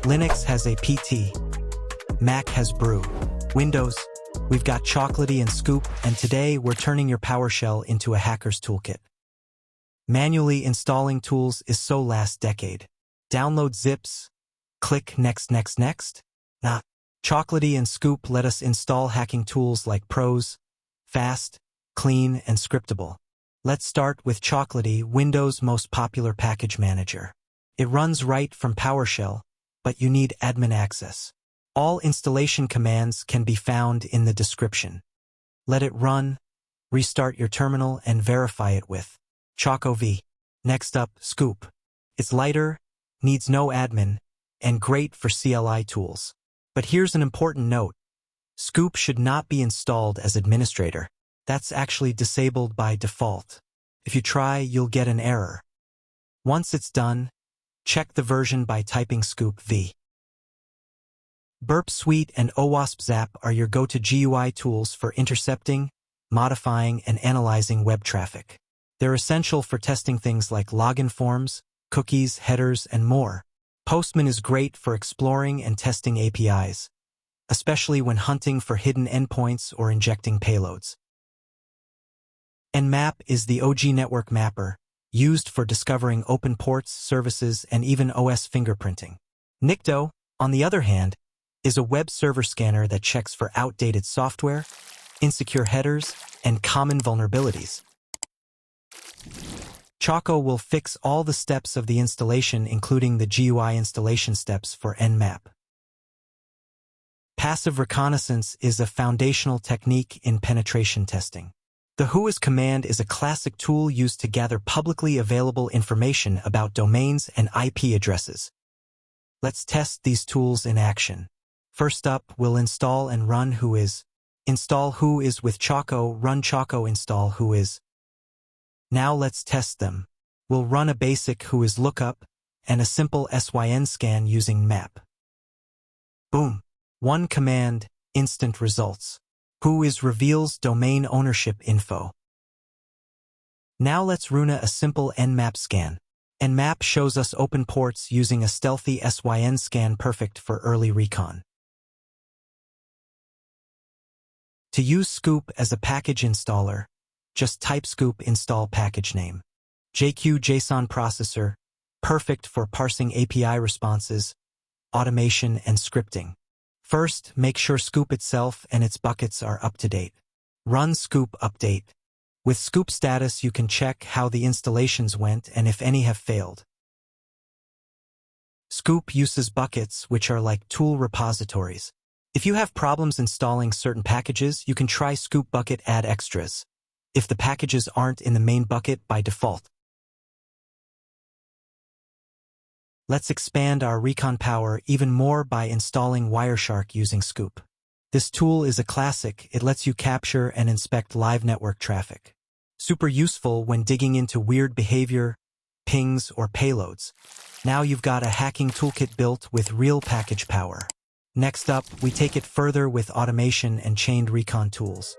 Linux has apt. Mac has brew. Windows, we've got Chocolatey and Scoop, and today we're turning your PowerShell into a hacker's toolkit. Manually installing tools is so last decade. Download zips, click next. Nah. Chocolatey and Scoop let us install hacking tools like Pros, fast, clean, and scriptable. Let's start with Chocolatey, Windows' most popular package manager. It runs right from PowerShell, but you need admin access. All installation commands can be found in the description. Let it run, restart your terminal, and verify it with Choco V. Next up, Scoop. It's lighter, needs no admin, and great for CLI tools. But here's an important note. Scoop should not be installed as administrator. That's actually disabled by default. If you try, you'll get an error. Once it's done, check the version by typing Scoop V. Burp Suite and OWASP ZAP are your go-to GUI tools for intercepting, modifying, and analyzing web traffic. They're essential for testing things like login forms, cookies, headers, and more. Postman is great for exploring and testing APIs, especially when hunting for hidden endpoints or injecting payloads. Nmap is the OG network mapper, used for discovering open ports, services, and even OS fingerprinting. Nikto, on the other hand, is a web server scanner that checks for outdated software, insecure headers, and common vulnerabilities. Choco will fix all the steps of the installation, including the GUI installation steps for Nmap. Passive reconnaissance is a foundational technique in penetration testing. The whois command is a classic tool used to gather publicly available information about domains and IP addresses. Let's test these tools in action. First up, we'll install and run whois. Install whois with Choco, run Choco install whois. Now let's test them. We'll run a basic whois lookup and a simple syn scan using Nmap. Boom! One command, instant results. Whois reveals domain ownership info. Now let's run a simple Nmap scan. Nmap shows us open ports using a stealthy syn scan, perfect for early recon. To use Scoop as a package installer, just type Scoop install package name. JSON processor, perfect for parsing API responses, automation, and scripting. First, make sure Scoop itself and its buckets are up to date. Run Scoop update. With Scoop status, you can check how the installations went and if any have failed. Scoop uses buckets, which are like tool repositories. If you have problems installing certain packages, you can try Scoop bucket add extras, if the packages aren't in the main bucket by default. Let's expand our recon power even more by installing Wireshark using Scoop. This tool is a classic. It lets you capture and inspect live network traffic. Super useful when digging into weird behavior, pings, or payloads. Now you've got a hacking toolkit built with real package power. Next up, we take it further with automation and chained recon tools.